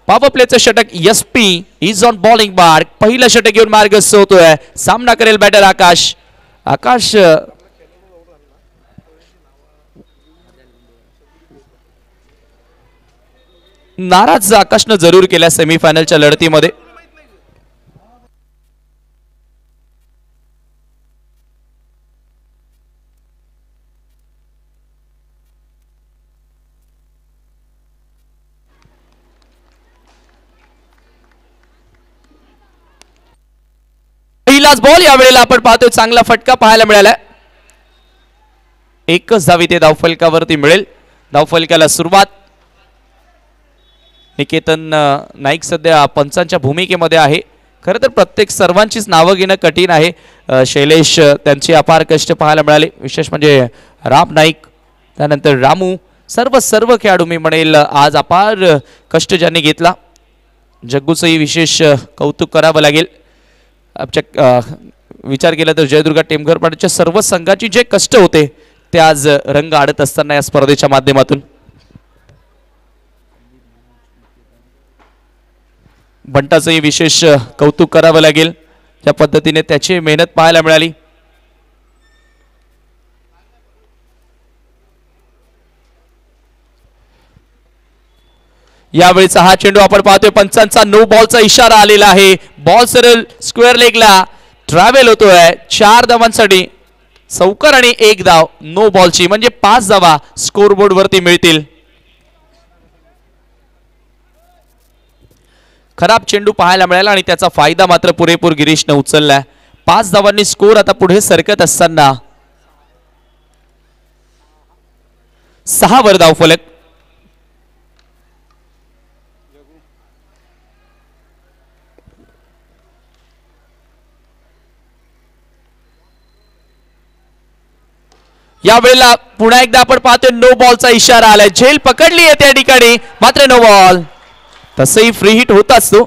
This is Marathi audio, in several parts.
पॉवर प्लेचं षटक SP is on bowling mark. पहिलं षटक घेऊन मार्गस्थ होतोय. सामना करेल बॅटर आकाश. आकाश नाराज आकाशनं जरूर केल्या सेमीफायनलच्या लढतीमध्ये. पहिलाच बॉल यावेळेला आपण पाहतोय चांगला फटका पाहायला मिळाला. एकच धावी ते धावफलकावरती मिळेल. धावफलकाला सुरुवात. निकेतन नाईक सध्या पंचांच्या भूमिकेमध्ये आहे. खरं तर प्रत्येक सर्वांचीच नावं घेणं कठीण आहे. शैलेश त्यांची अपार कष्ट पाहायला मिळाले. विशेष म्हणजे राम नाईक, त्यानंतर रामू, सर्व खेळाडू मी म्हणेल आज अपार कष्ट ज्यांनी घेतला. जग्गूचंही विशेष कौतुक करावं लागेल. विचार केला तर जयदुर्गा टेमघरपाडच्या सर्व संघाची जे कष्ट होते ते आज रंग आडत असताना या स्पर्धेच्या माध्यमातून. बंटाचंही विशेष कौतुक करावं लागेल. ज्या पद्धतीने त्याची मेहनत पाहायला मिळाली. यावेळीचा हा चेंडू आपण पाहतोय पंचांचा नो बॉलचा इशारा आलेला आहे. बॉल सरळ स्क्वेअर लेगला ट्रॅव्हल होतोय. 4 धावांसाठी सौकर आणि 1 धाव नो बॉलची, म्हणजे 5 धावा स्कोरबोर्ड वरती मिळतील. खराब चेंडू पाहायला मिळाला आणि त्याचा फायदा मात्र पुरेपूर गिरीशनं उचलला. 5 धावांनी स्कोर आता पुढे सरकत असताना 6 वर धावफलक. यावेळेला पुन्हा एकदा आपण पाहतोय नो बॉलचा इशारा आलाय. झेल पकडली आहे त्या ठिकाणी, मात्र नो बॉल. तसंही फ्री हिट होत असतो.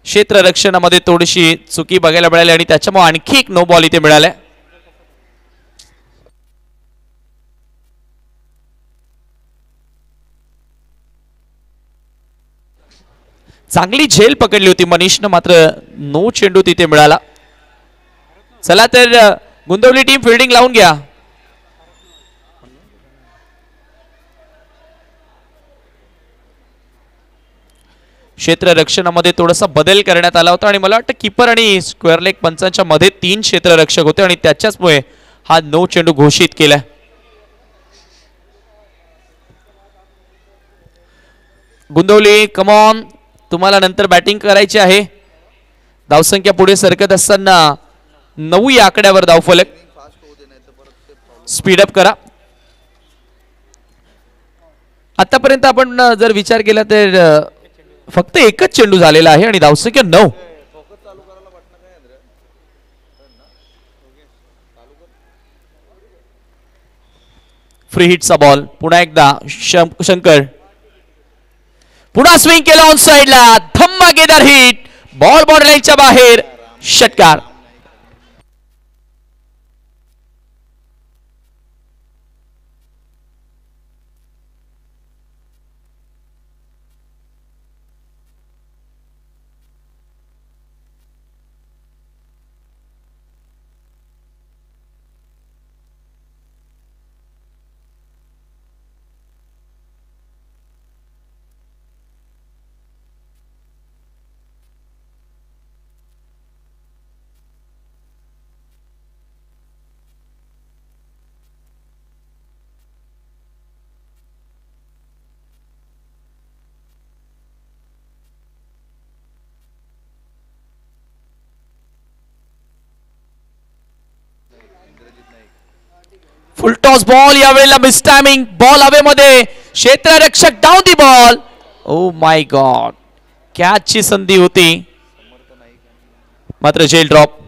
क्षेत्ररक्षणामध्ये थोडीशी चुकी बघायला मिळाली आणि त्याच्यामुळे आणखी एक नो बॉल इथे मिळालाय. चांगली झेल पकडली होती मनीषनं, मात्र नो चेंडू तिथे मिळाला. चला तर गुंदवली टीम फिल्डिंग लावून घ्या. क्षेत्ररक्षणामध्ये थोडासा बदल करण्यात आला होता आणि मला वाटतं कीपर आणि स्क्वेअर लेग पंचांच्या मध्ये 3 क्षेत्ररक्षक होते आणि त्याच्याचमुळे हा नो चेंडू घोषित केलाय. गुंदवली कम ऑन, तुम्हाला नंतर बॅटिंग करायची आहे. धावसंख्या पुढे सरकत असताना 9 या आकड्यावर धावफलक. स्पीडअप करा. आतापर्यंत आपण जर विचार केला तर फक्त एकच चेंडू झालेला आहे आणि धावसंख्या 9. फ्री हिटचा बॉल. पुन्हा एकदा शंकर पुन्हा स्विंग केला ऑन साइडला. धम्माकेदार हिट. बॉल बॉर्डरलाईनच्या बाहेर. षटकार. Full toss ball. यावेळेला मिस टायमिंग. बॉल हवेमध्ये. क्षेत्ररक्षक down the ball. Oh my god, कॅचची संधी होती मात्र झेल ड्रॉप.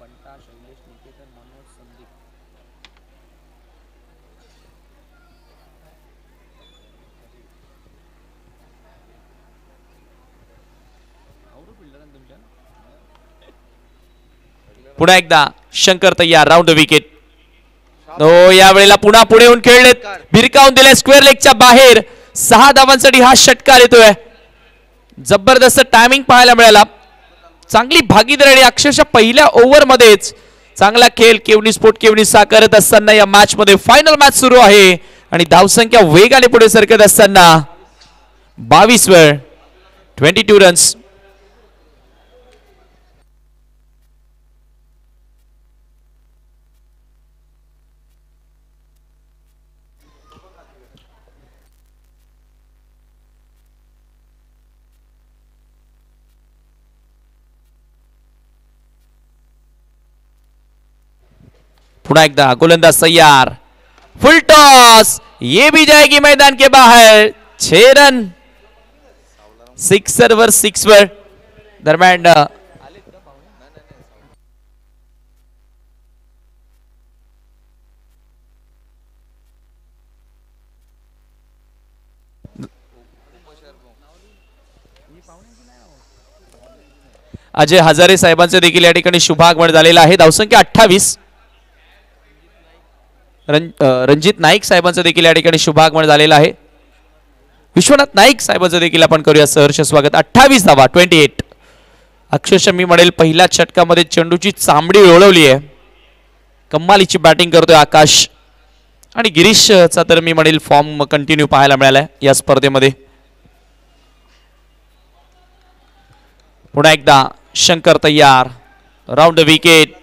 बंटा, शैलेश, निकेतन, मनोज, संदीप पुन्हा एकदा शंकर तयार, राऊंड विकेट. या वेळेला पुन्हा पुढे येऊन खेळलेत, भिरकावून दिले स्क्वेअर लेगच्या बाहेर. 6 धावांसाठी हा षटकार येतोय. जबरदस्त टायमिंग पाहायला मिळाला, चांगली भागीदारी आणि अक्षरशः पहिल्या ओव्हर मध्येच चांगला खेळ केवनी स्पोर्ट केवनी करत असताना या मॅच मध्ये फायनल मॅच सुरू आहे आणि धावसंख्या वेगाने पुढे सरकत असताना 22 वर 22 रन्स. पुन्हा एकदा गोलंदाज तैयार, फुल टॉस, ये भी जाएगी मैदान के बाहर. 6 रन, सिक्सर वर 6 वर. दरम्यान अजय हजारे साहेबांचे देखील या ठिकाणी शुभागमन झालेला आहे. धावसंख्या 28. रणजित नाईक साहेबांचं देखील या ठिकाणी शुभागमन झालेलं आहे. विश्वनाथ नाईक साहेबांचं देखील आपण करूया सहर्ष स्वागत. 28 धावा, 28. अक्षरशः मी म्हणेल पहिल्या षटकामध्ये चेंडूची चांबडी ओळवली आहे. कमालीची बॅटिंग करतोय आकाश आणि गिरीशचा तर मी म्हणेल फॉर्म कंटिन्यू पाहायला मिळालाय या स्पर्धेमध्ये. पुन्हा एकदा शंकर तयार, राऊंड विकेट.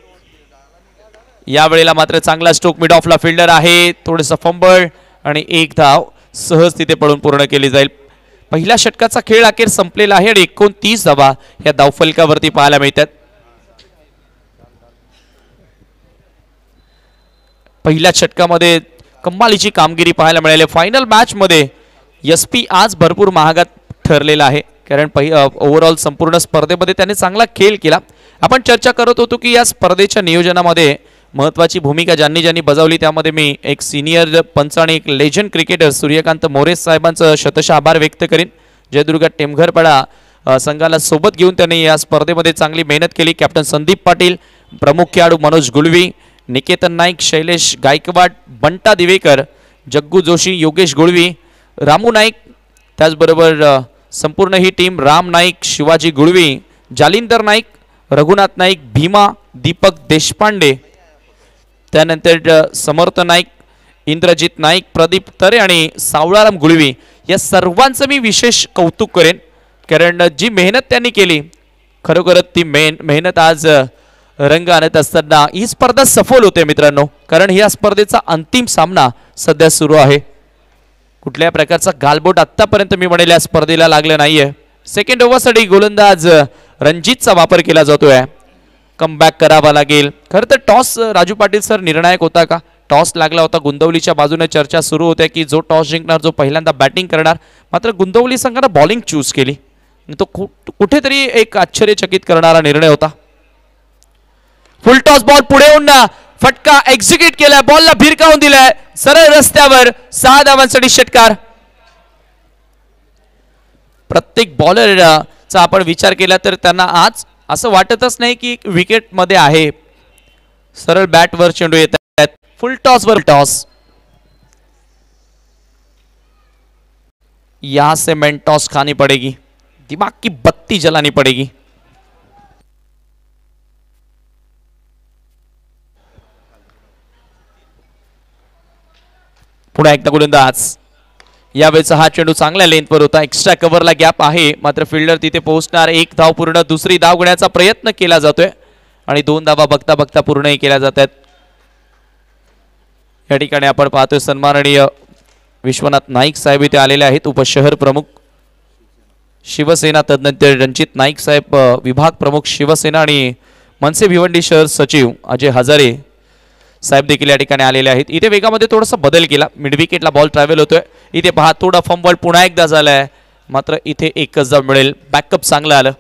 या वेळेला मात्र चांगला स्ट्रोक मिड ऑफला फिल्डर आहे, थोडंसं फंबल आणि 1 धाव सहज तिथे पडून पूर्ण केली जाईल. पहिल्या षटकाचा खेळ अखेर संपलेला आहे आणि 29 धावा या धावफलकावरती पाहायला मिळतात. पहिल्या षटकामध्ये कमालीची कामगिरी पाहायला मिळाली. फायनल मॅच मध्ये एसपी आज भरपूर महागात ठरलेला आहे, कारण ओव्हरऑल संपूर्ण स्पर्धेमध्ये त्याने चांगला खेळ केला. आपण चर्चा करत होतो की या स्पर्धेच्या नियोजनामध्ये महत्त्वाची भूमिका ज्यांनी बजावली त्यामध्ये मी एक सिनियर पंच आणि एक लेजंड क्रिकेटर सूर्यकांत मोरे साहेबांचं शतशः आभार व्यक्त करीन. जयदुर्ग टेमघरपाडा संघाला सोबत घेऊन त्यांनी या स्पर्धेमध्ये चांगली मेहनत केली. कॅप्टन संदीप पाटील, प्रमुख खेळाडू मनोज गुळवी, निकेतन नाईक, शैलेश गायकवाड, बंटा दिवेकर, जग्गू जोशी, योगेश गुळवी, रामू नाईक, त्याचबरोबर संपूर्ण ही टीम, राम नाईक, शिवाजी गुळवी, जालिंदर नाईक, रघुनाथ नाईक, भीमा, दीपक देशपांडे, त्यानंतर समर्थ नाईक, इंद्रजित नाईक, प्रदीप तरे आणि सावळाराम गुळवी या सर्वांचं मी विशेष कौतुक करेन, कारण जी मेहनत त्यांनी केली खरोखरच ती मेहनत आज रंग आणत असताना ही स्पर्धा सफल होते मित्रांनो. कारण या स्पर्धेचा अंतिम सामना सध्या सुरू आहे. कुठल्या प्रकारचा गालबोट आतापर्यंत मी म्हणेल या स्पर्धेला लागलं नाहीये. सेकंड ओव्हरसाठी गोलंदाज रणजितचा वापर केला जातोय. कमबॅक करावा लागेल. खरं तर टॉस राजू पाटील सर निर्णायक होता का? टॉस लागला होता, गुंतवलीच्या बाजूने चर्चा सुरू होत्या की जो टॉस जिंकणार, जो पहिल्यांदा बॅटिंग करणार, मात्र गुंतवली संघाने बॉलिंग चूज केली. तो कुठेतरी एक आश्चर्यचकित करणारा निर्णय होता. फुल टॉस बॉल पुढे येऊन फटका एक्झिक्यूट केलाय, बॉलला भिरकावून दिलाय सरळ रस्त्यावर. 6 धावांसाठी षटकार. प्रत्येक बॉलरचा आपण विचार केला तर त्यांना आज असं वाटतच नाही की विकेट मध्ये आहे. सरळ बॅटवर चेंडू येत आहेत. फुल टॉस वर टॉस. यहां से मेन टॉस खानी पड़ेगी, दिमाग की बत्ती जलानी पड़ेगी. पुन्हा एकदा गोलंदाज. यावेळेचा हा चेंडू चांगल्या लेंथवर होता. एक्स्ट्रा कव्हरला गॅप आहे, मात्र फिल्डर तिथे पोहोचणार. 1 धाव पूर्ण. दुसरी धाव घेण्याचा प्रयत्न केला जातोय आणि 2 धावा बघता बघता पूर्णही केल्या जात आहेत. या ठिकाणी आपण पाहतोय सन्माननीय विश्वनाथ नाईक साहेब इथे आलेले आहेत, उपशहर प्रमुख शिवसेना, तदनंतर रणजित नाईक साहेब विभाग प्रमुख शिवसेना आणि मनसे भिवंडी शहर सचिव अजय हजारे साहेब देखील या ठिकाणी आलेले आहेत. इथे वेगामध्ये थोडासा बदल केला. मिड विकेटला बॉल ट्रॅव्हल होतोय. इथे पहा थोडा फंबल पुन्हा एकदा झालाय, मात्र इथे एकच धाव मिळेल. बॅकअप चांगलं आलं.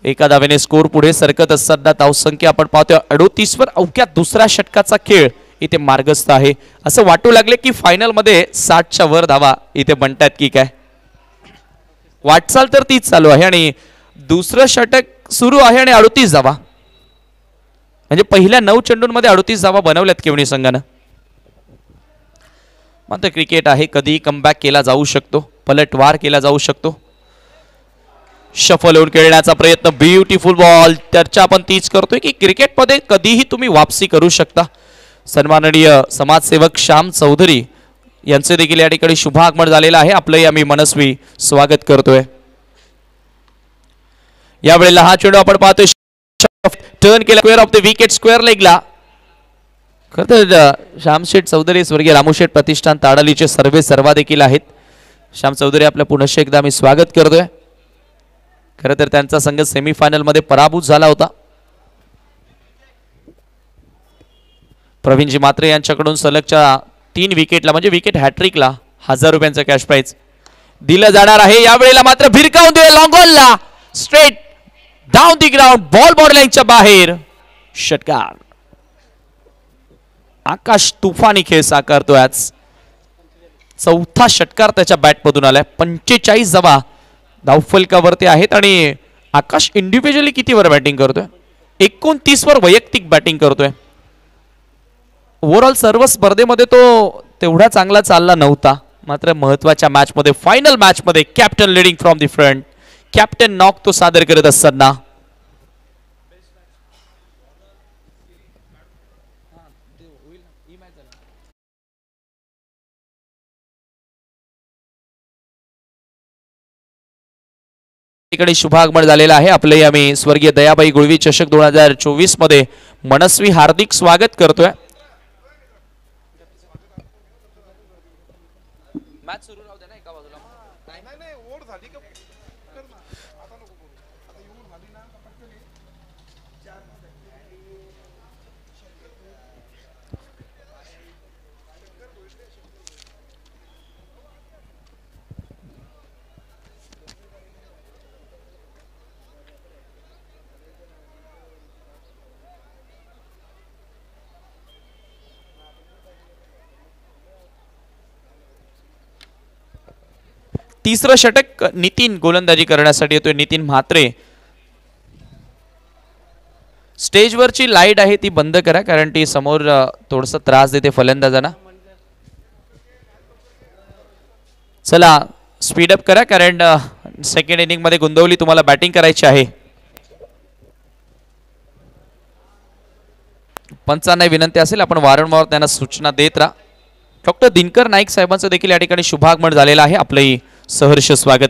एका धावेने स्कोर पुढे सरकत असताना धावसंख्या आपण पाहतोय 38 वर. अवघ्या दुसऱ्या षटकाचा खेळ इथे मार्गस्थ आहे. असं वाटू लागले की फायनल मध्ये 60च्या वर धावा इथे बनतात की काय. वाटचाल तर तीच चालू आहे आणि दुसरं षटक सुरू आहे आणि 38 धावा. म्हणजे पहिल्या 9 चेंडूंमध्ये 38 धावा बनवल्यात केवणी संघानं. मात्र क्रिकेट आहे, कधीही कमबॅक केला जाऊ शकतो, पलटवार केला जाऊ शकतो. शफल होऊन खेळण्याचा प्रयत्न, ब्युटिफुल बॉल. चर्चा आपण तीच करतोय की क्रिकेटमध्ये कधीही तुम्ही वापसी करू शकता. सन्माननीय समाजसेवक श्याम चौधरी यांचे देखील या ठिकाणी शुभ आगमन झालेलं आहे. आपलंही आम्ही मनस्वी स्वागत करतोय. यावेळेला हा चेंडू आपण पाहतोय टर्न केला square off the wicket, square लेगला. खरं तर श्यामशेठ चौधरी स्वर्गीय रामूशेठ प्रतिष्ठान ताडालीचे सर्वे सर्वा देखील आहेत. श्याम चौधरी आपल्या पुनश्च एकदा मी स्वागत करतोय. खरं तर त्यांचा संघ सेमीफायनल मध्ये पराभूत झाला होता. प्रवीणजी मात्रे यांच्याकडून सलगच्या 3 विकेटला म्हणजे विकेट हॅट्रिकला 1000 रुपयांचं कॅश प्राइज दिलं जाणार आहे. यावेळेला मात्र भिरकावून दिले लॉंगॉलला, straight down the ground, ball बॉर्डरलाईनच्या बाहेर. षटकार. आकाश तुफानी खेळ साकारतोय आज. 4था षटकार त्याच्या बॅटमधून आलाय. 45 धावा धावफलकावरती आहेत आणि आकाश इंडिव्हिज्युअली कितीवर बॅटिंग करतोय? 29 वर वैयक्तिक बॅटिंग करतोय. ओव्हरऑल सर्व स्पर्धेमध्ये तो तेवढा चांगला चालला नव्हता. मात्र महत्वाच्या मॅच मध्ये, फायनल मॅच मध्ये captain leading from the front, captain knock तो सादर करत असताना इकडे शुभागमन झालेलं आहे. आपले आम्ही स्वर्गीय दयाबाई गुळवी चषक 2024 मध्ये मनस्वी हार्दिक स्वागत करतोय. मॅच सुरू राहू दे ना एका बाजूला. नाही ओढ झाली का आता नको करू. आता येऊन झाली ना पटकन. तिसरं षटक नितीन गोलंदाजी करण्यासाठी येतोय. नितीन म्हात्रे. स्टेजवरची लाईट आहे ती बंद करा, कारण ती समोर थोडस त्रास देते फलंदाजांना. चला स्पीड अप करा, कारण सेकंड इनिंग मध्ये गुंदवली तुम्हाला बॅटिंग करायची आहे. पंचांना विनंती असेल आपण वारंवार त्यांना सूचना देत राहा. डॉक्टर दिनकर नाईक साहेबांचं देखील या ठिकाणी शुभागमन झालेलं आहे. आपलंही सहर्ष स्वागत.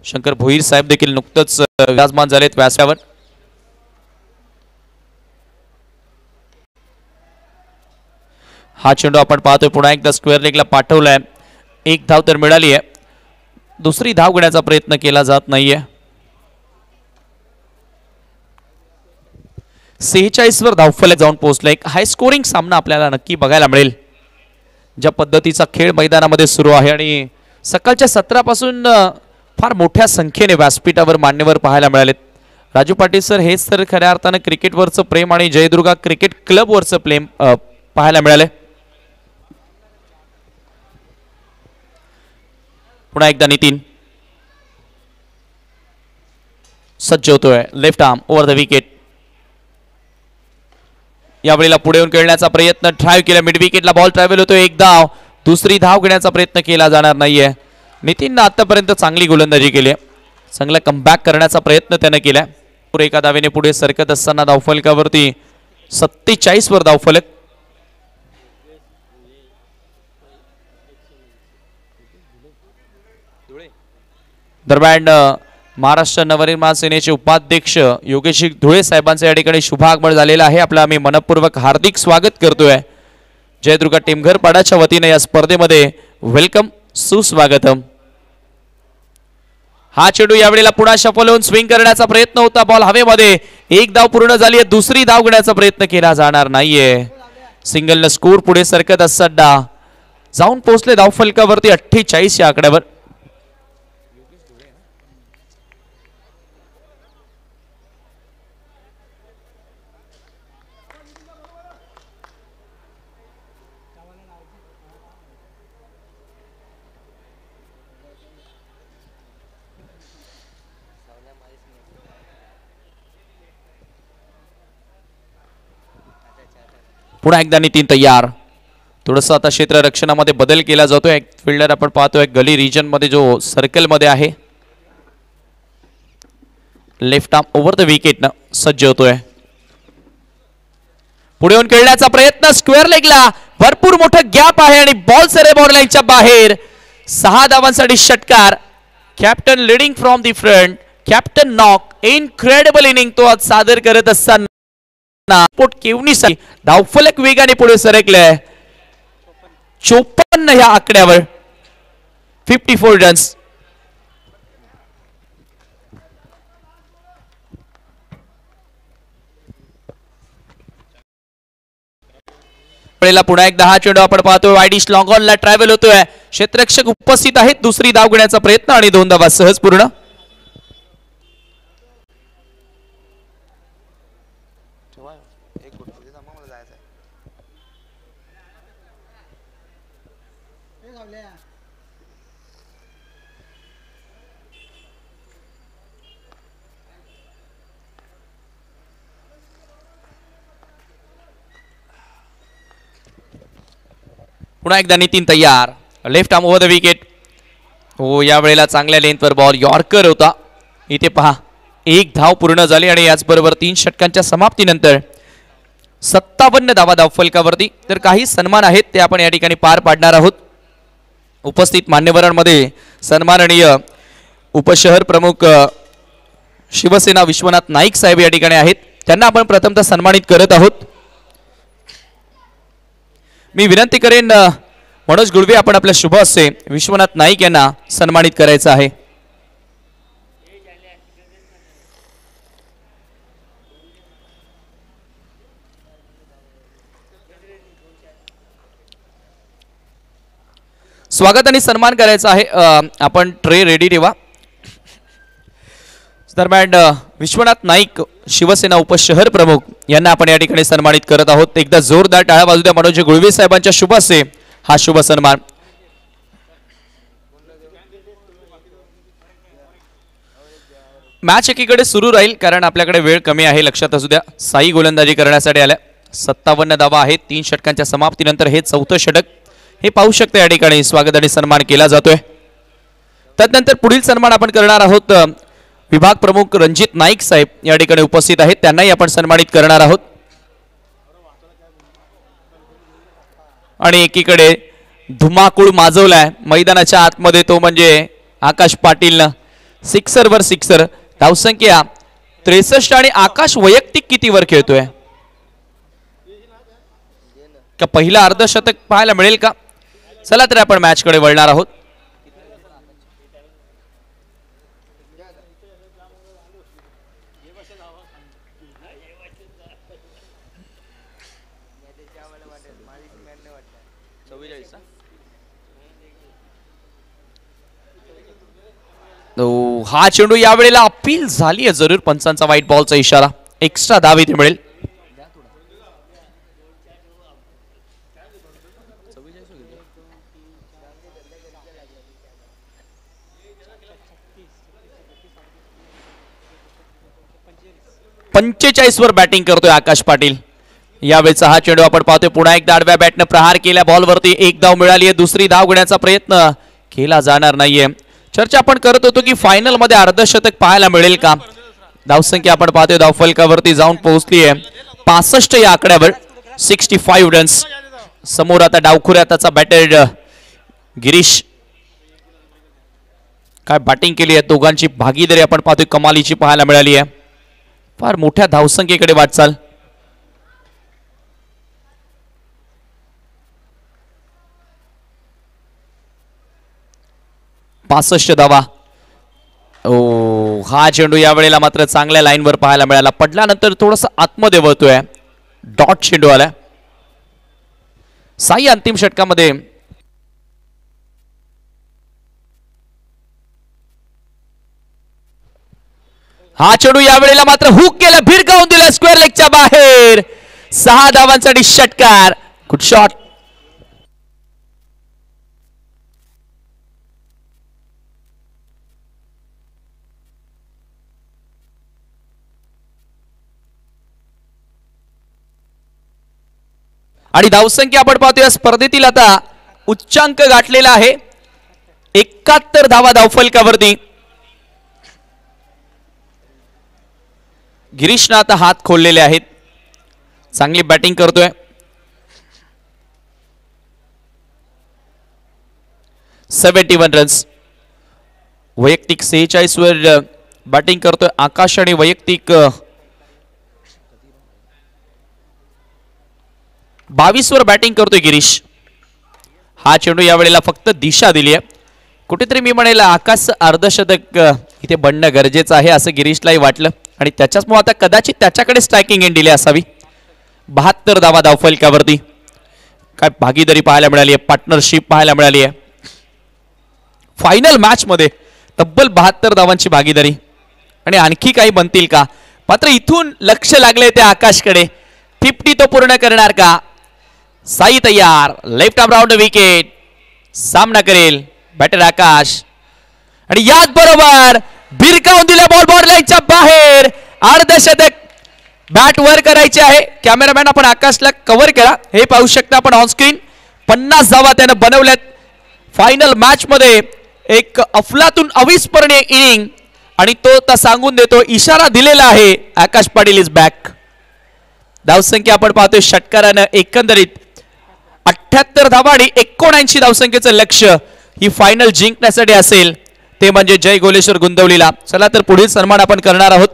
शंकर भोईर साहेब देखील नुकतंच विराजमान झालेत व्यासपीठावर. हा चेंडू आपण पाहतोय पुन्हा एकदा स्क्वेअर लेगला पाठवलाय. 1 धाव तर मिळाली आहे. दुसरी धाव घेण्याचा प्रयत्न केला जात नाहीये. 46 वर धावफलक जाऊन पोहोचला. एक हाय स्कोरिंग सामना आपल्याला नक्की बघायला मिळेल. ज्या पद्धतीचा खेळ मैदानामध्ये सुरू आहे आणि सकाळच्या 17 पासून फार मोठ्या संख्येने व्यासपीठावर मान्यवर पाहायला मिळालेत. राजू पाटील सर, हेच तर खऱ्या अर्थानं क्रिकेटवरचं प्रेम आणि जयदुर्गा क्रिकेट क्लबवरचं प्रेम पाहायला मिळाले. पुन्हा एकदा नितीन सज्ज होतोय. Left arm over the wicket. यावेळेला पुढे येऊन खेळण्याचा प्रयत्न, ड्राईव्ह केला मिड विकेटला, बॉल ट्रॅव्हल होतोय. 1 धाव. दुसरी धाव घेण्याचा प्रयत्न केला जाणार नाहीये. नितीननं आतापर्यंत चांगली गोलंदाजी केली आहे. चांगला कमबॅक करण्याचा प्रयत्न त्याने केलाय. पुढे एका धावेने पुढे सरकत असताना धावफलकावरती 47 वर धावफलक. दरम्यान महाराष्ट्र नवनिर्माण सेनेचे उपाध्यक्ष योगेश धुळे साहेबांचे या ठिकाणी शुभागमन झालेलं आहे. आपलं आम्ही मनपूर्वक हार्दिक स्वागत करतोय. जयदुर्गा टिमघरपाडाच्या वतीने या स्पर्धेमध्ये वेलकम, सुस्वागतम. हा चेंडू यावेळेला पुन्हा शफल होऊन स्विंग करण्याचा प्रयत्न होता. बॉल हवेमध्ये. 1 धाव पूर्ण झाली आहे. दुसरी धाव घेण्याचा प्रयत्न केला जाणार नाहीये. सिंगलनं स्कोर पुढे सरकत असताना जाऊन पोहोचले धावफलकावरती 48 या आकड्यावर. पुन्हा एकदा नितीन तयार. थोडंसं आता क्षेत्ररक्षणामध्ये बदल केला जातोय. एक फिल्डर आपण पाहतोय गली रिजन मध्ये जो सर्कल मध्ये आहे. Left arm over the wicket न सज्ज होतोय. पुढे येऊन खेळण्याचा प्रयत्न स्क्वेअर लेगला भरपूर मोठा गॅप आहे आणि बॉल सरे बॉर्डर लाईनच्या बाहेर. 6 धावांसाठी षटकार. Captain leading from the front. Captain knock incredible inning तो आज सादर करत असताना पोट केवणीसाठी धावफलक वेगाने पुढे सरकलाय. 54 ह्या आकड्यावर 54 रन्स. पुन्हा एकदा हा चेंडू आपण पाहतोय वाईडिश लॉंग ऑनला ट्रॅव्हल होतोय. क्षेत्ररक्षक उपस्थित आहेत. दुसरी धाव घेण्याचा प्रयत्न आणि 2 धावा सहज पूर्ण. पुन्हा एकदा नितीन तयार. Left arm over the wicket. हो या वेळेला चांगल्या लेंथवर बॉल यॉर्कर होता. इथे पहा 1 धाव पूर्ण झाली आणि याचबरोबर 3 षटकांच्या समाप्तीनंतर 57 धावा धावफलकावरती. तर काही सन्मान आहेत ते आपण या ठिकाणी पार पाडणार आहोत. उपस्थित मान्यवरांमध्ये सन्माननीय उपशहर प्रमुख शिवसेना विश्वनाथ नाईक साहेब या ठिकाणी आहेत. त्यांना आपण प्रथमतः सन्मानित करत आहोत. मी विनंती करेन मनोज गुळवे आपण आपल्या शुभ हस्ते विश्वनाथ नाईक यांना सन्मानित करायचं आहे. स्वागत आणि सन्मान करायचा आहे. आपण ट्रे रेडी ठेवा. दरम्यान विश्वनाथ नाईक शिवसेना उपशहर प्रमुख यांना आपण या ठिकाणी सन्मानित करत आहोत. एकदा जोरदार टाळ्या वाजू द्या मनोज गुळवे साहेबांच्या शुभ हस्ते हा शुभ सन्मान. मॅच एकीकडे सुरू राहील कारण आपल्याकडे वेळ कमी आहे. लक्षात असू द्या. साई गोलंदाजी करण्यासाठी आल्या. 57 धावा आहेत 3 षटकांच्या समाप्तीनंतर हे 4थं षटक. हे पाहू शकता या ठिकाणी स्वागत आणि सन्मान केला जातोय. त्यानंतर पुढील सन्मान आपण करणार आहोत. विभाग प्रमुख रणजित नाईक साहेब या ठिकाणी उपस्थित आहेत. त्यांनाही आपण सन्मानित करणार आहोत. आणि एकीकडे धुमाकूळ माजवलाय मैदानाच्या आतमध्ये तो म्हणजे आकाश पाटीलनं. सिक्सर वर सिक्सर. धावसंख्या 63 आणि आकाश वैयक्तिक कितीवर खेळतोय का पहिला अर्धशतक पाहायला मिळेल का. चला तर आपण मॅच कडे वळणार आहोत. हा चेंडू यावेळेला अपील झाली आहे जरूर. पंचांचा व्हाईट बॉलचा इशारा. एक्स्ट्रा धाव इथे मिळेल. पंचेचाळीस वर बॅटिंग करतोय आकाश पाटील. यावेळेचा हा चेंडू आपण पाहतोय. पुन्हा एकदा आडव्या बॅटने प्रहार केल्या बॉलवरती. 1 धाव मिळाली आहे. दुसरी धाव घेण्याचा प्रयत्न केला जाणार नाहीये. चर्चा आपण करत होतो की फायनल मध्ये अर्धशतक पाहायला मिळेल का. धावसंख्या आपण पाहतोय धावफलकावरती जाऊन पोहोचली आहे 65 या आकड्यावर. 65 रन्स. समोर आता डावखुऱ्या त्याचा बॅटर गिरीश. काय बॅटिंग केली आहे. दोघांची भागीदारी आपण पाहतोय कमालीची पाहायला मिळाली आहे. फार मोठ्या धावसंख्येकडे वाटचाल. धावा. हा चेंडू यावेळेला मात्र चांगल्या लाईनवर पाहायला मिळाला. पडल्यानंतर थोडस आतमध्ये वळतोय. डॉट चेंडू आला. साई अंतिम षटकामध्ये हा चेंडू यावेळेला मात्र हुक केला. भिरकावून दिला स्क्वेअर लेगच्या बाहेर. 6 धावांसाठी षटकार. Good shot. आणि धावसंख्या आपण पाहतोय स्पर्धेतील आता उच्चांक गाठलेला आहे 71 धावा धावफलकावरती. गिरीशनं आता हात खोललेले आहेत. चांगली बॅटिंग करतोय. $71 रन्स. वैयक्तिक 46 वर बॅटिंग करतोय आकाश आणि वैयक्तिक 22 वर बॅटिंग करतोय गिरीश. हा चेंडू या वेळेला फक्त दिशा दिली आहे. कुठेतरी मी म्हणेल आकाश अर्धशतक इथे बनणं गरजेचं आहे असं गिरीशलाही वाटलं आणि त्याच्याचमुळे आता कदाचित त्याच्याकडे स्ट्रायकिंग एंड दिली असावी. 72 धावा धावफलकावरती. काय भागीदारी पाहायला मिळाली आहे, पार्टनरशिप पाहायला मिळाली आहे. फायनल मॅच मध्ये तब्बल 72 धावांची भागीदारी आणि आणखी काही बनतील का. मात्र इथून लक्ष लागले त्या आकाशकडे. 50 तो पूर्ण करणार का. साई तयार. Left arm round wicket. सामना करेल बॅटर आकाश आणि याच बरोबर भिरकावून दिला बॉल बॉर्डरलाईनच्या बाहेर. अर्धशतक बॅट वर करायचे आहे. कॅमेरामॅन आपण आकाशला कव्हर करा. हे पाहू शकता आपण ऑन स्क्रीन. 50 धावा त्यानं बनवल्यात. फायनल मॅच मध्ये एक अफलातून अविस्मरणीय इनिंग आणि तो आता सांगून देतो, इशारा दिलेला आहे आकाश पाटील इज बॅक. धावसंख्या आपण पाहतोय षटकारानं एकंदरीत 78 धावा आणि 79 धावसंख्येचं लक्ष्य ही फायनल जिंकण्यासाठी असेल ते म्हणजे जय गोलेश्वर गुंदवलीला. चला तर पुढील सन्मान आपण करणार आहोत.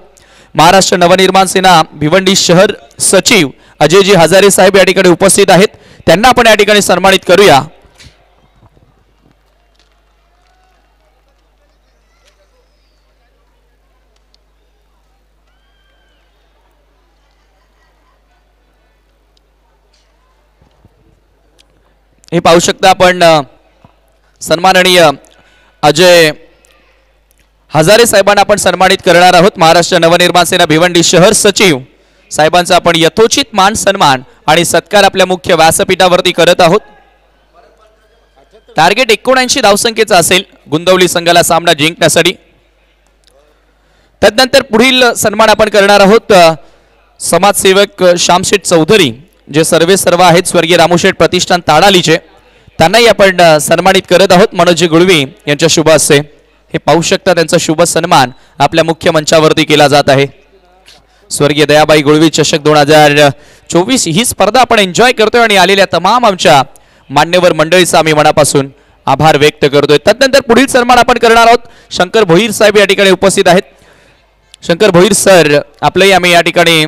महाराष्ट्र नवनिर्माण सेना भिवंडी शहर सचिव अजयजी हजारे साहेब या ठिकाणी उपस्थित आहेत. त्यांना आपण या ठिकाणी सन्मानित करूया. हे पाहू शकता आपण सन्माननीय अजय हजारे साहेबांना आपण सन्मानित करणार आहोत. महाराष्ट्र नवनिर्माण सेना भिवंडी शहर सचिव साहेबांचा आपण यथोचित मान सन्मान आणि सत्कार आपल्या मुख्य व्यासपीठावरती करत आहोत. टार्गेट 79 धावसंख्येचा असेल गुंदवली संघाला सामना जिंकण्यासाठी. त्यानंतर पुढील सन्मान आपण करणार आहोत समाजसेवक श्यामशेठ चौधरी जे सर्वे सर्व आहेत स्वर्गीय रामूशेठ प्रतिष्ठान ताडालीचे. त्यांनाही आपण सन्मानित करत आहोत. मनोजी गुळवी यांच्या शुभ हस्ते. हे पाहू शकता त्यांचा शुभ सन्मान आपल्या मुख्य मंचावरती केला जात आहे. स्वर्गीय दयाबाई गुळवी चषक 2024 ही स्पर्धा आपण एन्जॉय करतोय आणि आलेल्या तमाम आमच्या मान्यवर मंडळीचा आम्ही मनापासून आभार व्यक्त करतोय. त्यानंतर पुढील सन्मान आपण करणार आहोत. शंकर भोईर साहेब या ठिकाणी उपस्थित आहेत. शंकर भोईर सर आपलंही आम्ही या ठिकाणी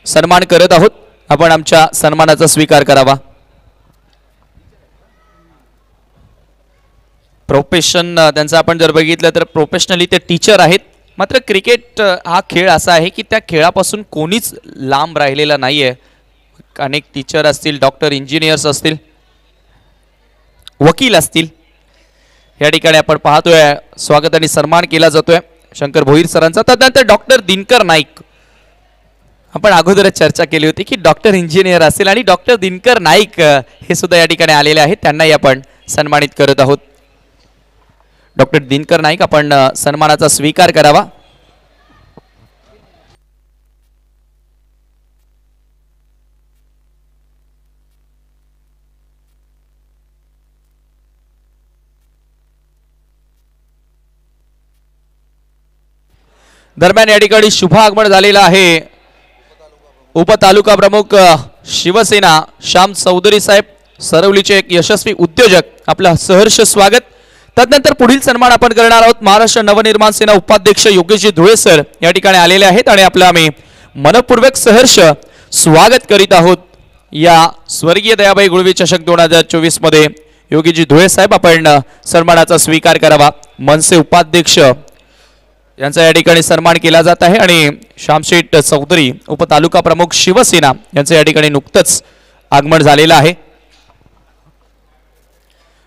सन्मान करत आहोत. आपण आमच्या सन्मानाचा स्वीकार करावा. प्रोफेशन त्यांचं आपण जर बघितलं तर प्रोफेशनली ते टीचर आहेत. मात्र क्रिकेट हा खेळ असा आहे की त्या खेळापासून कोणीच लांब राहिलेला नाही आहे. अनेक टीचर असतील, डॉक्टर, इंजिनियर्स असतील, वकील असतील. या ठिकाणी आपण पाहतोय स्वागत आणि सन्मान केला जातोय शंकर भोईर सरांचा. त्यानंतर डॉक्टर दिनकर नाईक. आपण अगोदरच चर्चा केली होती की डॉक्टर इंजिनियर असेल आणि डॉक्टर दिनकर नाईक हे सुद्धा या ठिकाणी आलेले आहेत. त्यांनाही आपण सन्मानित करत आहोत. डॉक्टर दिनकर नाईक आपण सन्मानाचा स्वीकार करावा. दरम्यान या ठिकाणी शुभ आगमन झालेलं आहे. उपतालुका प्रमुख शिवसेना श्याम चौधरी साहेब सरवलीचे एक यशस्वी उद्योजक. आपलं सहर्ष स्वागत. त्यानंतर पुढील सन्मान आपण करणार आहोत. महाराष्ट्र नवनिर्माण सेना उपाध्यक्ष योगेशजी धुळे सर या ठिकाणी आलेले आहेत आणि आपलं आम्ही मनपूर्वक सहर्ष स्वागत करीत आहोत. या स्वर्गीय दयाबाई गुळवी चषक 2024 मध्ये योगेशजी धुळे साहेब आपण सन्मानाचा स्वीकार करावा. मनसे उपाध्यक्ष यांचा या ठिकाणी सन्मान केला जात आहे आणि श्यामशेठ चौधरी उपतालुका प्रमुख शिवसेना यांचं या ठिकाणी नुकतंच आगमन झालेलं आहे.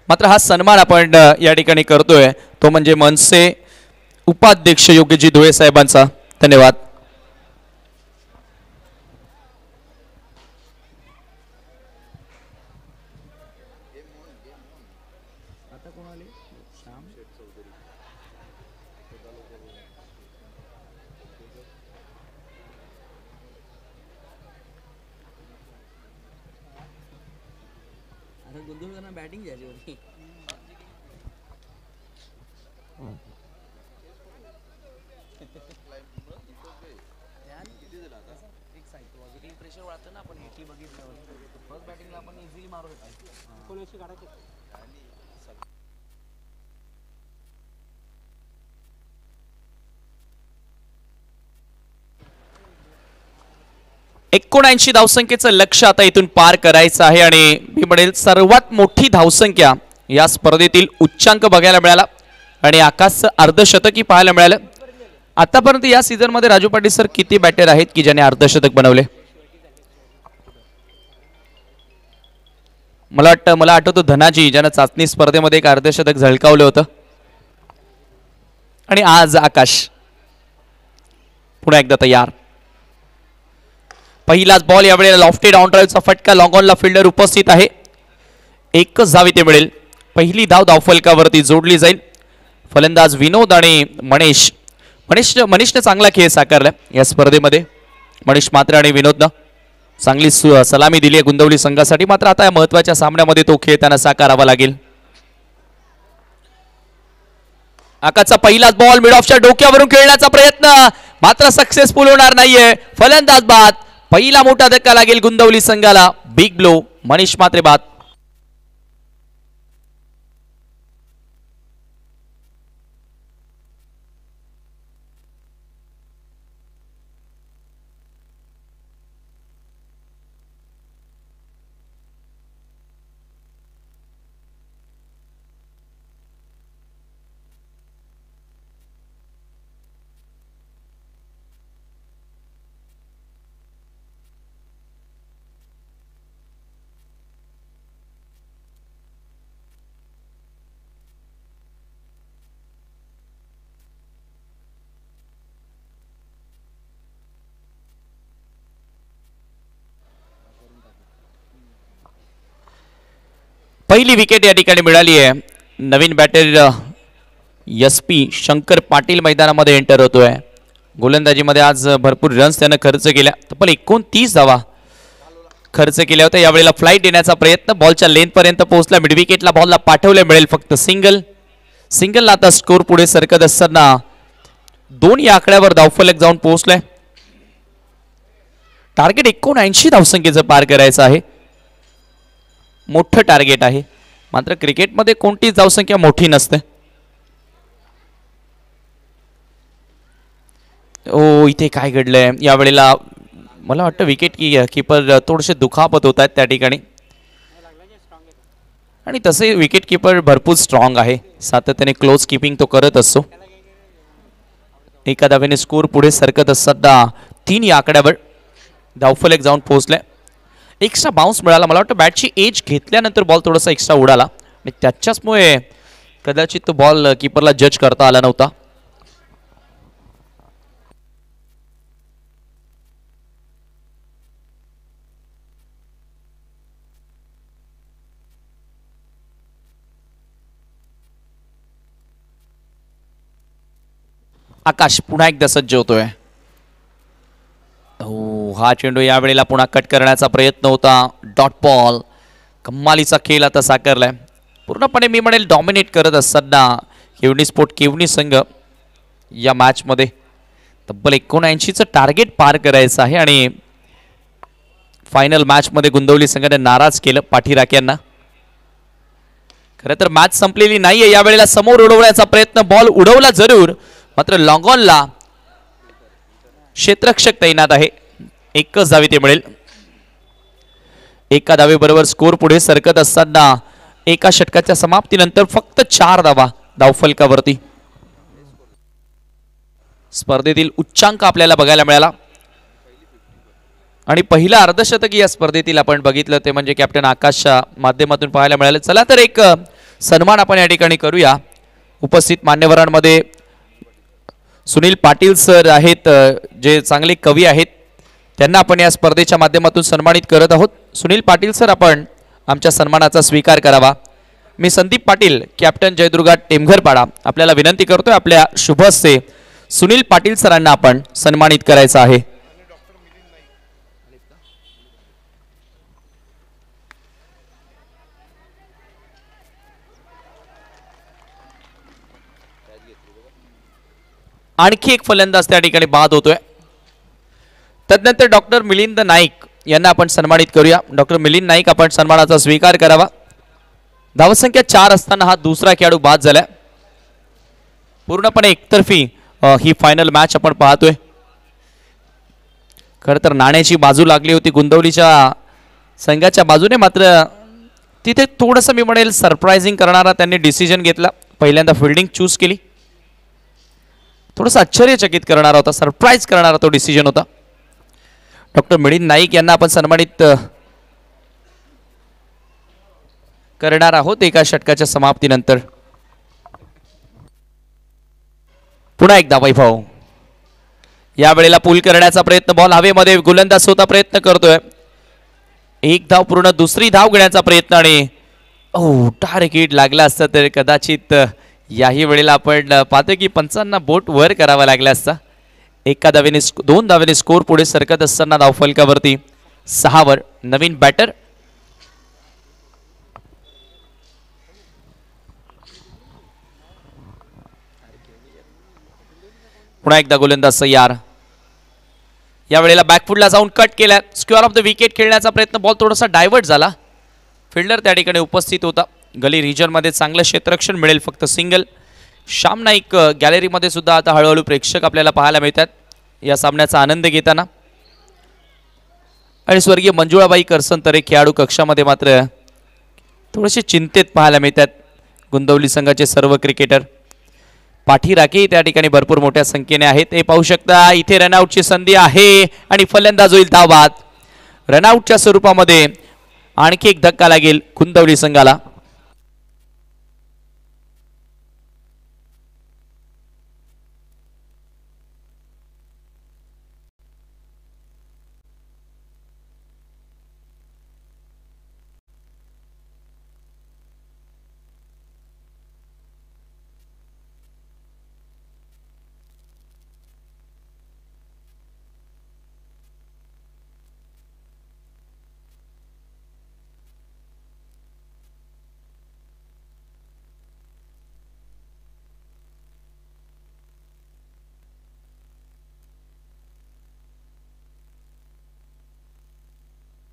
मात्र हा सन्मान आपण या ठिकाणी करतोय तो म्हणजे मनसे उपाध्यक्ष योगेशजी धुळे साहेबांचा. धन्यवाद. बॅटिंग द्यायची होती. प्रेशर वाढतं ना, आपण हिटली बघितल्यावर फर्स्ट बॅटिंगला आपण इझिली मारू शकतो. 79 धावसंख्येचं लक्ष्य आता इथून पार करायचं आहे आणि मी म्हणेल सर्वात मोठी धावसंख्या या स्पर्धेतील उच्चांक बघायला मिळाला आणि आकाशचं अर्धशतकी पाहायला मिळालं. आतापर्यंत या सीझन मध्ये राजू पाटील सर किती बॅटर आहेत की ज्याने अर्धशतक बनवले? मला आठवतो धनाजी ज्यानं चाचणी स्पर्धेमध्ये एक अर्धशतक झळकावलं होतं. आणि आज आकाश पुन्हा एकदा तयार. पहिलाच बॉल यावेळेला लॉफ्टेड ऑन ड्राईव्हचा फटका, लॉंग ऑनला फिल्डर उपस्थित आहे. एकच धाव इथे मिळेल. पहिली धाव धावफलकावरती जोडली जाईल. फलंदाज विनोद आणि मनीषने चांगला खेळ साकारला या स्पर्धेमध्ये. मनीष मात्र आणि विनोदनं चांगली सलामी दिली आहे गुंदवली संघासाठी. मात्र आता या महत्वाच्या सामन्यामध्ये तो खेळ त्यांना साकारावा लागेल. आकाशचा पहिलाच बॉल मिड ऑफच्या डोक्यावरून खेळण्याचा प्रयत्न मात्र सक्सेसफुल होणार नाहीये. फलंदाज बाद. पहिला मोठा धक्का लागेल गुंदवली संघाला. Big blow. मनीष मात्रे बाद. पहिली विकेट या ठिकाणी मिळाली आहे. नवीन बॅटर SP शंकर पाटील मैदानामध्ये एंटर होतोय. गोलंदाजीमध्ये आज भरपूर रन्स त्यानं खर्च केल्या. तब्बल 29 धावा खर्च केल्या होत्या. यावेळेला फ्लाईट येण्याचा प्रयत्न, बॉलच्या लेन पर्यंत पोहोचला. मिड विकेटला बॉलला पाठवले, मिळेल फक्त सिंगलला आता स्कोर पुढे सरकत असताना 2 या आकड्यावर धावफलक जाऊन पोहोचलाय. टार्गेट 79 धावसंख्येचं पार करायचं आहे. मोठं टार्गेट आहे. मात्र क्रिकेटमध्ये कोणतीच धावसंख्या मोठी नसते. ओ इथे काय घडलंय यावेळेला? मला वाटतं विकेट कीपर थोडेसे दुखापत होत आहेत त्या ठिकाणी. आणि तसे विकेट कीपर भरपूर स्ट्रॉंग आहे. सातत्याने क्लोज कीपिंग तो करत असतो. एका धावेने स्कोर पुढे सरकत असताना 3 या आकड्यावर धावफलक जाऊन पोहोचलाय. एक्स्ट्रा बाउन्स मिळाला. मला वाटतं बॅटची एज घेतल्यानंतर बॉल थोडासा एक्स्ट्रा उडाला आणि त्याच्याचमुळे कदाचित तो बॉल कीपरला जज करता आला नव्हता. आकाश पुन्हा एकदा सज्ज होतोय. हा चेंडू यावेळेला पुन्हा कट करण्याचा प्रयत्न होता. Dot ball. कमालीचा खेळ आता साकारलाय. पूर्णपणे मी म्हणेल डॉमिनेट करत असताना केवनी संघ या मॅच मध्ये तब्बल 79चं टार्गेट पार करायचं आहे आणि फायनल मॅच मध्ये गुंदवली संघाने नाराज केलं पाठीराख्यांना. खरं तर मॅच संपलेली नाहीये. यावेळेला समोर उडवण्याचा प्रयत्न, बॉल उडवला जरूर, मात्र लॉंग ऑनला क्षेत्ररक्षक तैनात आहे. एकच धाव ते मिळेल. एका धावेबरोबर स्कोर पुढे सरकत असताना एका षटकाच्या समाप्तीनंतर फक्त 4 धावा धावफलकावरती. स्पर्धेतील उच्चांक आपल्याला बघायला मिळाला आणि पहिला अर्धशतक या स्पर्धेतील आपण बघितलं ते म्हणजे कॅप्टन आकाशच्या माध्यमातून पाहायला मिळाले. चला तर एक सन्मान आपण या ठिकाणी करूया. उपस्थित मान्यवरांमध्ये सुनील पाटील सर आहेत, जे चांगले कवी आहेत. त्यांना आपण या स्पर्धेच्या माध्यमातून सन्मानित करत आहोत. सुनील पाटील सर, आपण आमच्या सन्मानाचा स्वीकार करावा. मी संदीप पाटील, कॅप्टन जयदुर्गा टेमघरपाडा, आपल्याला विनंती करतोय आपल्या शुभ हस्ते सुनील पाटील सरांना आपण सन्मानित करायचं आहे. आणखी एक फलंदाज त्या ठिकाणी बाद होतोय. तदनंतर डॉक्टर मिलिंद नाईक यांना आपण सन्मानित करूया. डॉक्टर मिलिंद नाईक आपण सन्मानाचा स्वीकार करावा. धावसंख्या 4 असताना हा दुसरा खेळाडू बाद झालाय. पूर्णपणे एकतर्फी ही फायनल मॅच आपण पाहतोय. खरं तर नाण्याची बाजू लागली होती गोंदवलीच्या संघाच्या बाजूने, मात्र तिथे थोडंसं मी म्हणेल सरप्रायझिंग करणारा त्यांनी डिसिजन घेतला. पहिल्यांदा फिल्डिंग चूज केली. थोडंसं आश्चर्यचकित करणारा होता, सरप्राईज करणारा तो डिसिजन होता. डॉक्टर मिलिंद नाईक यांना आपण सन्मानित करणार आहोत एका षटकाच्या समाप्तीनंतर. पुन्हा एकदा वैभव यावेळेला पूल करण्याचा प्रयत्न, बॉल हवेमध्ये, गोलंदाज स्वतः प्रयत्न करतोय. एक धाव पूर्ण, दुसरी धाव घेण्याचा प्रयत्न आणि टार्गेट लागला असता तर कदाचित याही वेळेला आपण पाहतो की पंचांना बोट वर करावा लागला असता. एका धावेने 2 धावेने स्कोर पुढे सरकत असताना धावफलकावरती 6 वर नवीन बॅटर. पुन्हा एकदा गोलंदाज सय्यार. यावेळेला बॅकफुटला जाऊन कट केला. स्क्वेअर ऑफ द विकेट खेळण्याचा प्रयत्न, बॉल थोडासा डायव्हर्ट झाला. फिल्डर त्या ठिकाणी उपस्थित होता. गली रिजनमध्ये चांगलं क्षेत्ररक्षण मिळेल, फक्त सिंगल. श्याम नाईक गॅलरीमध्ये सुद्धा आता हळूहळू प्रेक्षक आपल्याला पाहायला मिळतात या सामन्याचा आनंद घेताना. आणि स्वर्गीय मंजुळाबाई करसनतरे खेळाडू कक्षामध्ये मात्र थोडेसे चिंतेत पाहायला मिळतात. गोंदवली संघाचे सर्व क्रिकेटर पाठीराखे त्या ठिकाणी भरपूर मोठ्या संख्येने आहेत. हे पाहू शकता इथे रनआउटची संधी आहे आणि फलंदाज होईल धावबाद. रनआउटच्या स्वरूपामध्ये आणखी एक धक्का लागेल गोंदवली संघाला.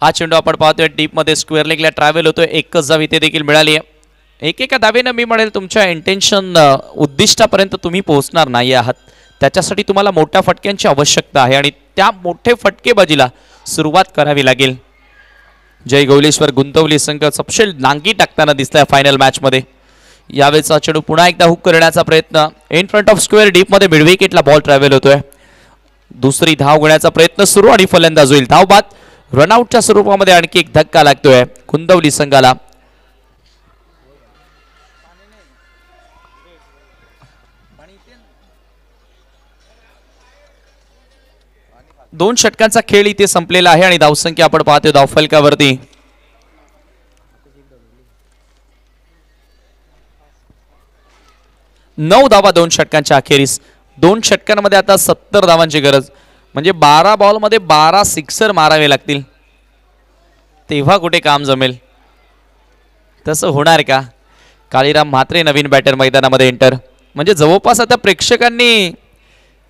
हा चेंडू आपण पाहतोय डीपमध्ये स्क्वेअर लेगला ट्रॅव्हल होतोय. एकच धाव इथे देखील मिळाली आहे. एकेका धावेनं मी म्हणेल तुमच्या इंटेन्शन उद्दिष्टापर्यंत तुम्ही पोहोचणार नाही आहात. त्याच्यासाठी तुम्हाला मोठ्या फटक्यांची आवश्यकता आहे आणि त्या मोठे फटकेबाजीला सुरुवात करावी लागेल. जय गौलेश्वर गोंदवली संघ सपशेल नांगी टाकताना दिसलाय फायनल मॅचमध्ये. यावेळेचा चेंडू पुन्हा एकदा हुक करण्याचा प्रयत्न, इन फ्रंट ऑफ स्क्वेअर डीपमध्ये मिड विकेटला बॉल ट्रॅव्हल होतोय. दुसरी धाव घेण्याचा प्रयत्न सुरू आणि फलंदाज होईल धावबाद. रनआउटच्या स्वरूपामध्ये आणखी एक धक्का लागतोय गोंदवली संघाला. दोन षटकांचा खेळ इथे संपलेला आहे आणि धावसंख्या आपण पाहतोय धावफलकावरती 9 धावा 2 षटकांच्या अखेरीस. 2 षटकांमध्ये आता 70 धावांची गरज, म्हणजे 12 बॉलमध्ये 12 सिक्सर मारावे लागतील, तेव्हा कुठे काम जमेल. तसं होणार का? काळीराम म्हात्रे नवीन बॅटर मैदानामध्ये एंटर. म्हणजे जवळपास आता प्रेक्षकांनी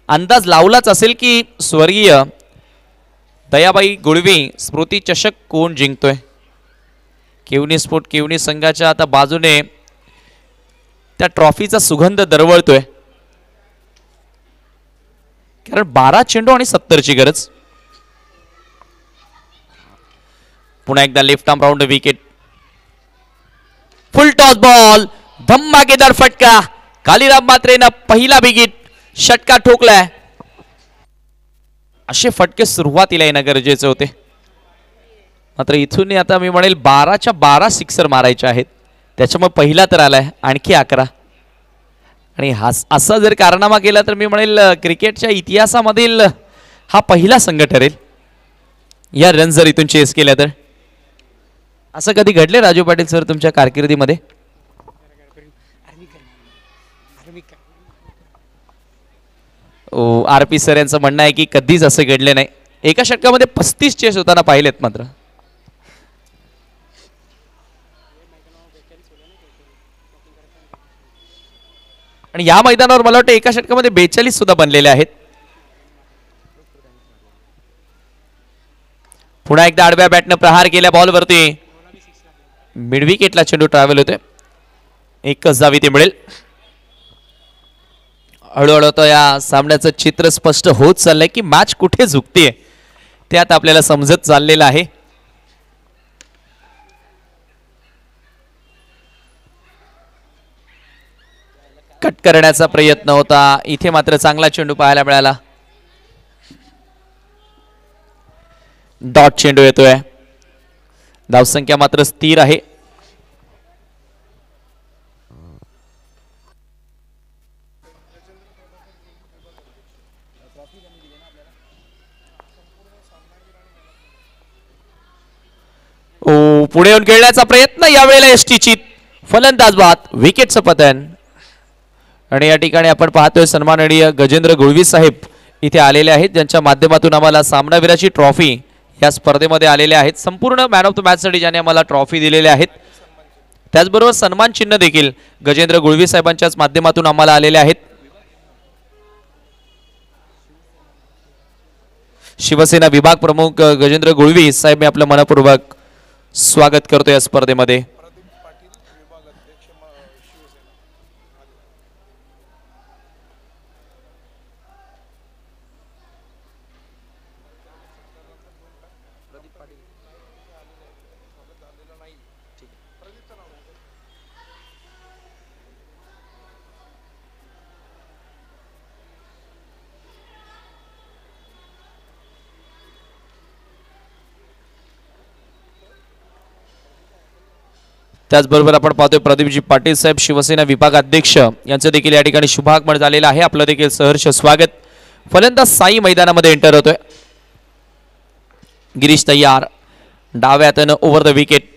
अंदाज लावलाच असेल की स्वर्गीय दयाबाई गुळवी स्मृती चषक कोण जिंकतोय. केवनी स्फोट केवनी संघाच्या आता बाजूने त्या ट्रॉफीचा सुगंध दरवळतोय, कारण 12 चेंडू आणि 70ची गरज. पुन्हा एकदा left arm round wicket, full toss ball, धम्माकेदार फटका. कालीराम म्हात्रेनं पहिला विकेट षटका ठोकलाय. असे फटके सुरुवातीला येणं गरजेचे होते, मात्र इथून आता मी म्हणेल 12च्या 12 सिक्सर मारायचे आहेत. त्याच्यामुळे पहिला तर आलाय, आणखी 11. आणि असा जर कारनामा केला तर मी म्हणेल क्रिकेटच्या इतिहासामधील हा पहिला संघ ठरेल या रन जर इथून चेस केल्या तर. असं कधी घडले राजू पाटील सर तुमच्या कारकिर्दीमध्ये? आरपी सर यांचं म्हणणं आहे की कधीच असं घडले नाही. एका षटकामध्ये 35 चेस होताना पाहिलेत मात्र. आणि या मैदानावर मला वाटतं एका षटकामध्ये 42 सुद्धा बनलेले आहेत. पुन्हा एकदा आडव्या बॅटनं प्रहार केल्या बॉलवरती. मिड विकेटला चेंडू ट्रॅव्हल होते. एकच धाव इथे मिळेल. हळूहळू तो या सामन्याचं चित्र स्पष्ट होत चाललंय की मॅच कुठे झुकते ते आता आपल्याला समजत चाललेलं आहे. कट करण्याचा प्रयत्न होता. इथे मात्र चांगला चेंडू पाहायला मिळाला. डॉट चेंडू येतोय. धावसंख्या मात्र स्थिर आहे. पुढे येऊन खेळण्याचा प्रयत्न यावेळेला एसटीची फलंदाज बाद. विकेटचं पतन. आणि या ठिकाणी आपण पाहतोय सन्माननीय गजेंद्र गुळवी साहेब इथे आलेले आहेत, ज्यांच्या माध्यमातून आम्हाला सामनावीराची ट्रॉफी या स्पर्धेमध्ये आलेले आहेत. संपूर्ण मॅन ऑफ द मॅच साठी ज्यांनी आम्हाला ट्रॉफी दिलेले आहेत. त्याचबरोबर सन्मान चिन्ह देखील गजेंद्र गुळवी साहेबांच्याच माध्यमातून आम्हाला आलेले आहेत. शिवसेना विभाग प्रमुख गजेंद्र गुळवी साहेब, मी आपलं मनपूर्वक स्वागत करतो या स्पर्धेमध्ये. त्याचबरोबर आपण पाहतोय प्रदीपजी पाटील साहेब शिवसेना विभाग अध्यक्ष यांचं देखील या ठिकाणी शुभागमन झालेलं आहे. आपलं देखील सहर्ष स्वागत. फलंदाज साई मैदानामध्ये एंटर होतोय. गिरीश तयार. डाव्या हातानं ओव्हर द विकेट.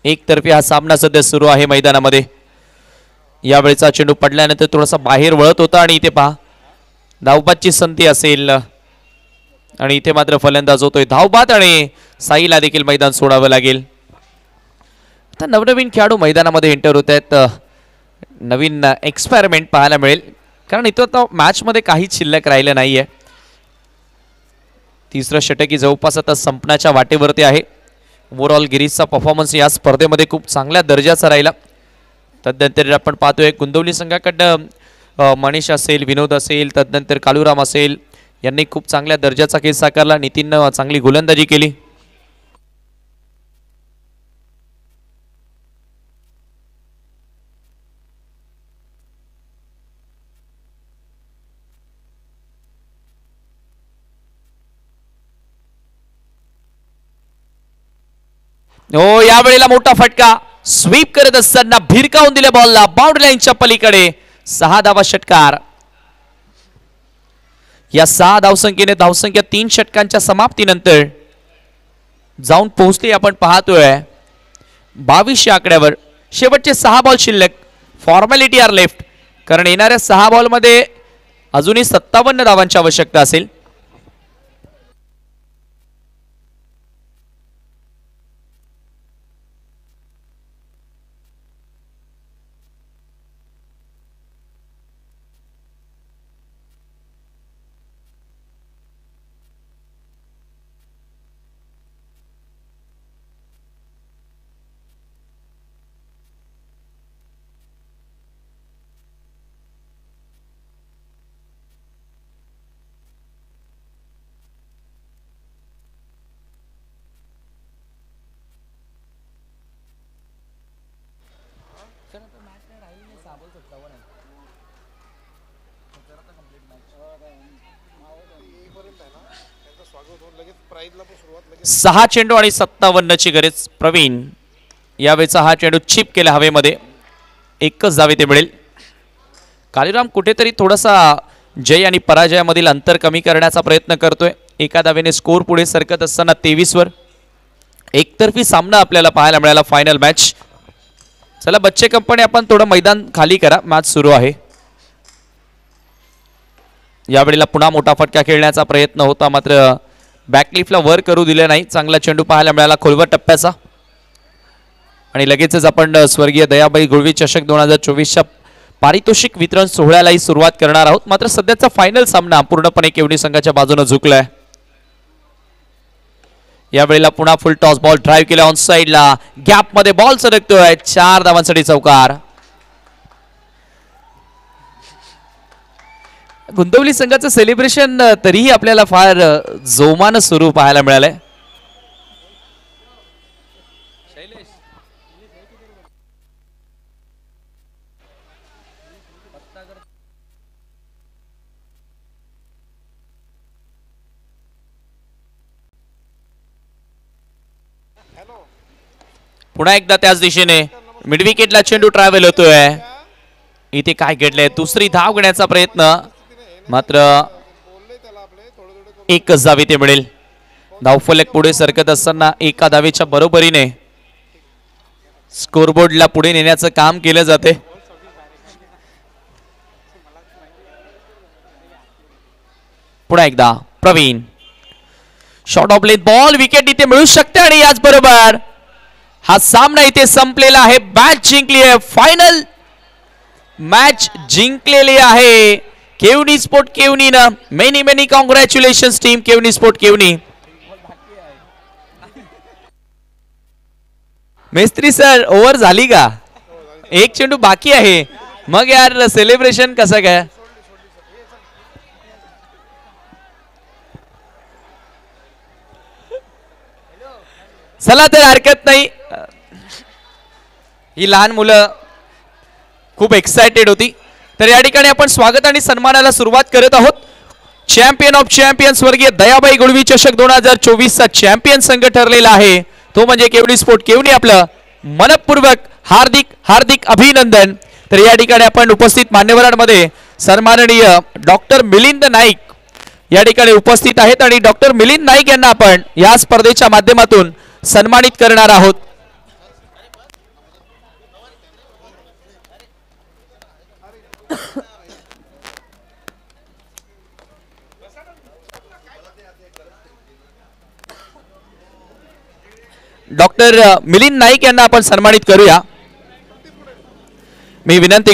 एकतर्फी हा सामना सध्या सुरू आहे मैदानामध्ये. यावेळेचा चेंडू पडल्यानंतर थोडासा बाहेर वळत होता आणि इथे पहा धावबादची संधी असेल आणि इथे मात्र फलंदाज होतोय धावबाद आणि साईला देखील मैदान सोडावं लागेल. आता नवनवीन खेळाडू मैदानामध्ये एंटर होत आहेत. नवीन एक्सपेरिमेंट पाहायला मिळेल, कारण इथं आता मॅचमध्ये काहीच शिल्लक राहिलं नाहीये. तिसरं षटकी जवळपास आता संपण्याच्या वाटेवरती आहे. ओव्हरऑल गिरीशचा परफॉर्मन्स या स्पर्धेमध्ये खूप चांगल्या दर्जाचा राहिला. तदनंतर आपण पाहतोय कुंदवली संघाकडनं मनीष असेल, विनोद असेल, तदनंतर कालूराम असेल, यांनी खूप चांगल्या दर्जाचा खेळ साकारला. नितीननं चांगली गोलंदाजी केली. हो, यावेळेला मोठा फटका. स्वीप करत असताना भिरकावून दिल्या बॉलला बाउंड्री लाईनच्या पलीकडे. 6 धावा षटकार. या 6 धावसंख्येने धावसंख्या 3 षटकांच्या समाप्तीनंतर जाऊन पोहोचली. आपण पाहतोय 22 आकड्यावर. शेवटचे 6 बॉल शिल्लक. फॉर्मॅलिटी आर लेफ्ट, कारण येणाऱ्या 6 बॉलमध्ये अजूनही 57 धावांची आवश्यकता असेल. सहा चेंडू आणि 57ची गरज. प्रवीण यावेळेचा हा चेंडू चिप केला हवेमध्ये. एकच धाव इथे मिळेल. कालीराम कुठेतरी थोडासा जय आणि पराजयामधील अंतर कमी करण्याचा प्रयत्न करतोय. एका धावेने स्कोर पुढे सरकत असताना 23 वर. एकतर्फी सामना आपल्याला पाहायला मिळाला फायनल मॅच. चला बच्चे कंपनी, आपण थोडं मैदान खाली करा, मॅच सुरू आहे. यावेळेला पुन्हा मोठा फटका खेळण्याचा प्रयत्न होता, मात्र बॅकलिफ्टला वर करू दिले नाही. चांगला चेंडू पाहायला मिळाला खोलवर टप्प्याचा. आणि लगेचच आपण स्वर्गीय दयाबाई गुळवी चषक 2024च्या पारितोषिक वितरण सोहळ्यालाही सुरुवात करणार आहोत. मात्र सध्याचा फायनल सामना पूर्णपणे केवणी संघाच्या बाजूने झुकलाय. यावेळेला पुन्हा फुल टॉस बॉल ड्राईव्ह केला ऑन साइडला, गॅप मध्ये बॉल सरकतोय. 4 धावांसाठी चौकार. गुंतवली संघाचं सेलिब्रेशन तरीही आपल्याला फार जोमानं सुरू पाहायला मिळालंय. पुन्हा एकदा त्याच दिशेने मिड विकेटला चेंडू ट्रॅव्हल होतोय. इथे काय घडलंय, दुसरी धाव घेण्याचा प्रयत्न, मात्र एकच धाव इथे मिळेल. धावफलक पुढे सरकत असताना एका धावेच्या बरोबरीने स्कोरबोर्डला पुढे नेण्याचं काम केलं जाते. पुन्हा एकदा Praveen, short of length ball, wicket इथे मिळू शकते आणि याच बरोबर हा सामना इथे संपलेला आहे. मॅच जिंकली आहे, फायनल मॅच जिंकलेली आहे केवनी स्पोर्ट केवनीनं. Many many congratulations team Kevni sport Kevni. Mestri sir, over झाली का? एक चेंडू बाकी आहे, मग यार सेलिब्रेशन कसं काय? चला तर हरकत नाही. ही लहान मुलं खूप एक्साइटेड होती. तर या ठिकाणी आपण स्वागत आणि सन्मानाला सुरुवात करत आहोत. चॅम्पियन ऑफ चॅम्पियन्स वर्गीय दयाबाई गुळवी चषक 2024 चा चॅम्पियन संघ ठरलेला आहे, तो म्हणजे केवनी स्पोर्ट केवनी. आपलं मनपूर्वक हार्दिक हार्दिक अभिनंदन. तर या ठिकाणी आपण उपस्थित मान्यवरांमध्ये सन्माननीय डॉक्टर मिलिंद नाईक या ठिकाणी उपस्थित आहेत आणि डॉक्टर मिलिंद नाईक यांना आपण या स्पर्धेच्या माध्यमातून सन्मानित करणार आहोत. डॉक्टर मिलिंद नाईक यांना आपण सन्मानित करूया. मी विनंती